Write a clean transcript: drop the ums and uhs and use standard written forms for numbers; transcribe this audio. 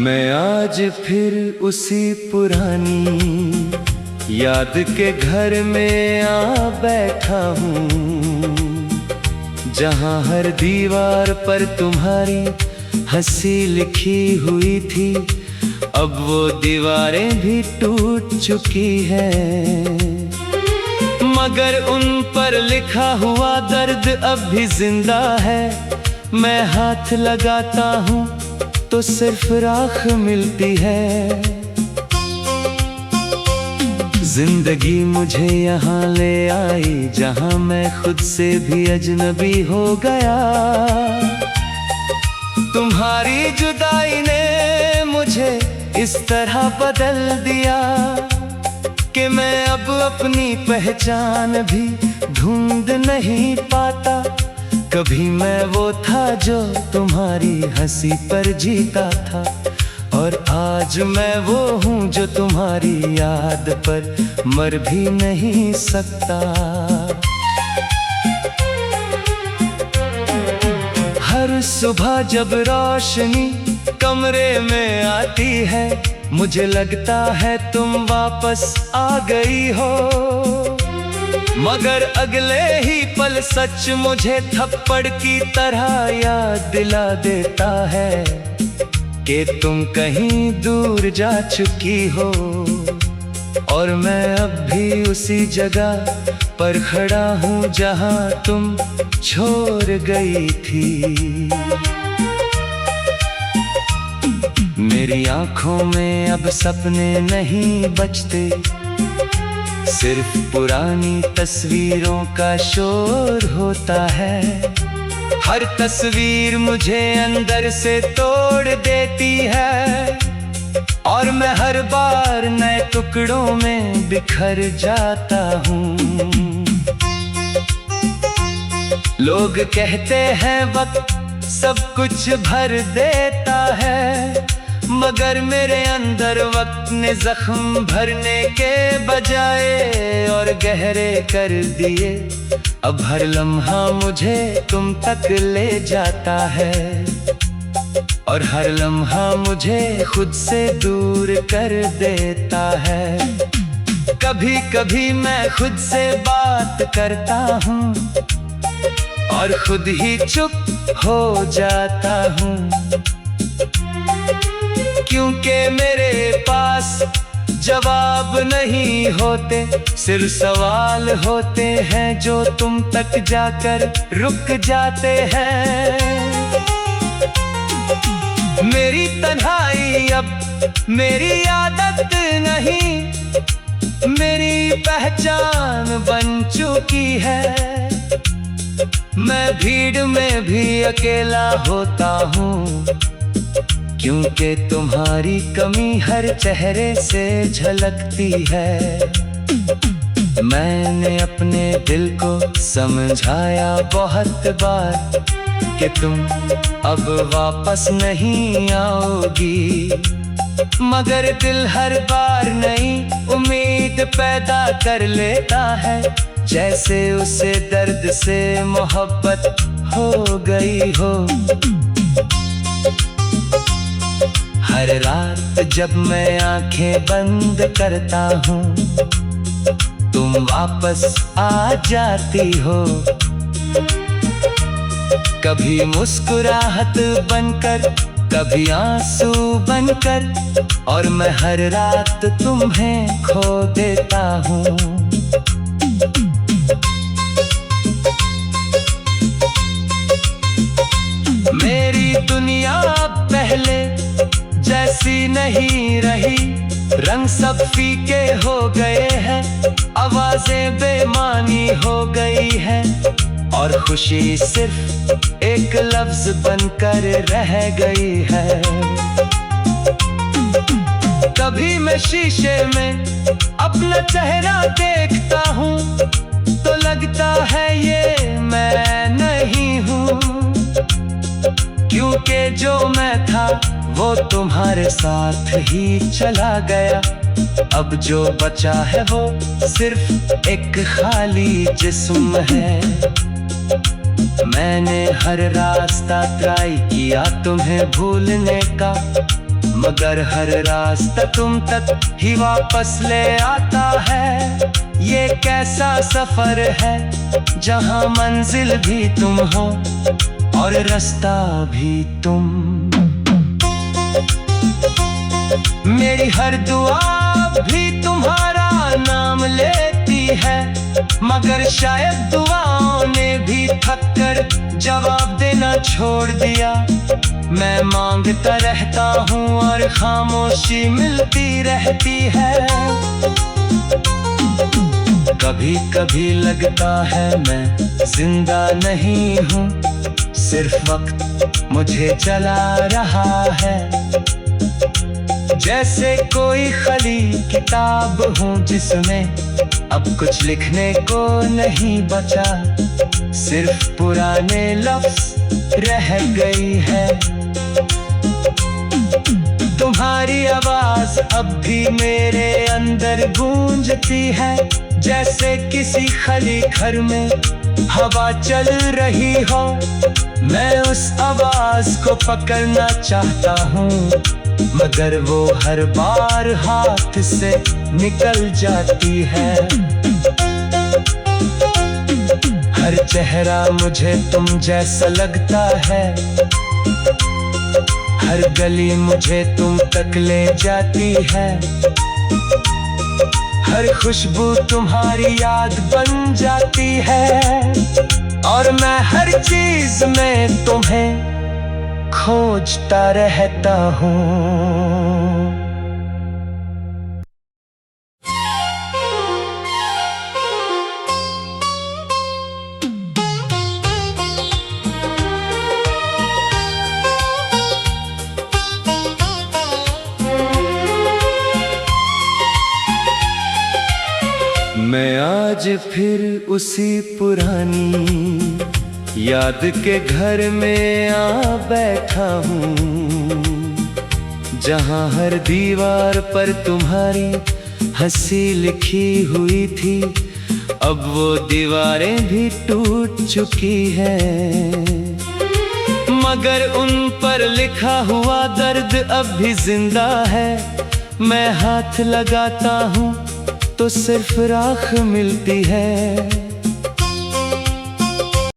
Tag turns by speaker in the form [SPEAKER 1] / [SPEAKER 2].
[SPEAKER 1] मैं आज फिर उसी पुरानी याद के घर में आ बैठा हूँ, जहाँ हर दीवार पर तुम्हारी हंसी लिखी हुई थी। अब वो दीवारें भी टूट चुकी हैं, मगर उन पर लिखा हुआ दर्द अब भी जिंदा है। मैं हाथ लगाता हूँ तो सिर्फ राख मिलती है। जिंदगी मुझे यहाँ ले आई, जहाँ मैं खुद से भी अजनबी हो गया। तुम्हारी जुदाई ने मुझे इस तरह बदल दिया कि मैं अब अपनी पहचान भी ढूंढ नहीं पाता। कभी मैं वो था जो तुम्हारी हंसी पर जीता था, और आज मैं वो हूँ जो तुम्हारी याद पर मर भी नहीं सकता। हर सुबह जब रोशनी कमरे में आती है, मुझे लगता है तुम वापस आ गई हो, मगर अगले ही पल सच मुझे थप्पड़ की तरह याद दिला देता है कि तुम कहीं दूर जा चुकी हो, और मैं अब भी उसी जगह पर खड़ा हूँ जहाँ तुम छोड़ गई थी। मेरी आँखों में अब सपने नहीं बचते, सिर्फ पुरानी तस्वीरों का शोर होता है। हर तस्वीर मुझे अंदर से तोड़ देती है, और मैं हर बार नए टुकड़ों में बिखर जाता हूँ। लोग कहते हैं वक्त सब कुछ भर देता है, मगर मेरे अंदर वक्त ने जख्म भरने के बजाय और गहरे कर दिए। अब हर लम्हा मुझे तुम तक ले जाता है, और हर लम्हा मुझे खुद से दूर कर देता है। कभी कभी मैं खुद से बात करता हूँ और खुद ही चुप हो जाता हूँ, क्योंकि मेरे पास जवाब नहीं होते, सिर्फ सवाल होते हैं जो तुम तक जाकर रुक जाते हैं। मेरी तन्हाई अब मेरी आदत नहीं, मेरी पहचान बन चुकी है। मैं भीड़ में भी अकेला होता हूँ, क्योंकि तुम्हारी कमी हर चेहरे से झलकती है। मैंने अपने दिल को समझाया बहुत बार कि तुम अब वापस नहीं आओगी, मगर दिल हर बार नई उम्मीद पैदा कर लेता है, जैसे उसे दर्द से मोहब्बत हो गई हो। हर रात जब मैं आंखें बंद करता हूँ, तुम वापस आ जाती हो, कभी मुस्कुराहट बनकर, कभी आंसू बनकर, और मैं हर रात तुम्हें खो देता हूँ। मेरी दुनिया पहले जैसी नहीं रही, रंग सब फीके हो गए हैं, आवाजें बेमानी हो गई है, और खुशी सिर्फ एक लफ्ज बनकर रह गई है। कभी मैं शीशे में अपना चेहरा देखता हूँ तो लगता है ये मैं नहीं हूँ, क्योंकि जो मैं था वो तुम्हारे साथ ही चला गया। अब जो बचा है वो सिर्फ एक खाली जिस्म है। मैंने हर रास्ता ट्राई किया तुम्हें भूलने का, मगर हर रास्ता तुम तक ही वापस ले आता है। ये कैसा सफर है जहां मंजिल भी तुम हो और रास्ता भी तुम। मेरी हर दुआ भी तुम्हारा नाम लेती है, मगर शायद दुआओं ने भी थक कर जवाब देना छोड़ दिया। मैं मांगता रहता हूँ और खामोशी मिलती रहती है। कभी कभी लगता है मैं जिंदा नहीं हूँ, सिर्फ वक्त मुझे चला रहा है। जैसे कोई खाली किताब हूँ जिसमें अब कुछ लिखने को नहीं बचा, सिर्फ पुराने लफ्ज रह गई है। तुम्हारी आवाज अब भी मेरे अंदर गूंजती है, जैसे किसी खाली घर में हवा चल रही हो। मैं उस आवाज को पकड़ना चाहता हूँ, मगर वो हर बार हाथ से निकल जाती है। हर चेहरा मुझे तुम जैसा लगता है, हर गली मुझे तुम तक ले जाती है। हर खुशबू तुम्हारी याद बन जाती है, और मैं हर चीज में तुम्हें खोजता रहता हूँ। मैं आज फिर उसी पुरानी याद के घर में आ बैठा हूँ, जहाँ हर दीवार पर तुम्हारी हंसी लिखी हुई थी। अब वो दीवारें भी टूट चुकी हैं, मगर उन पर लिखा हुआ दर्द अब भी जिंदा है। मैं हाथ लगाता हूँ तो सिर्फ राख मिलती है।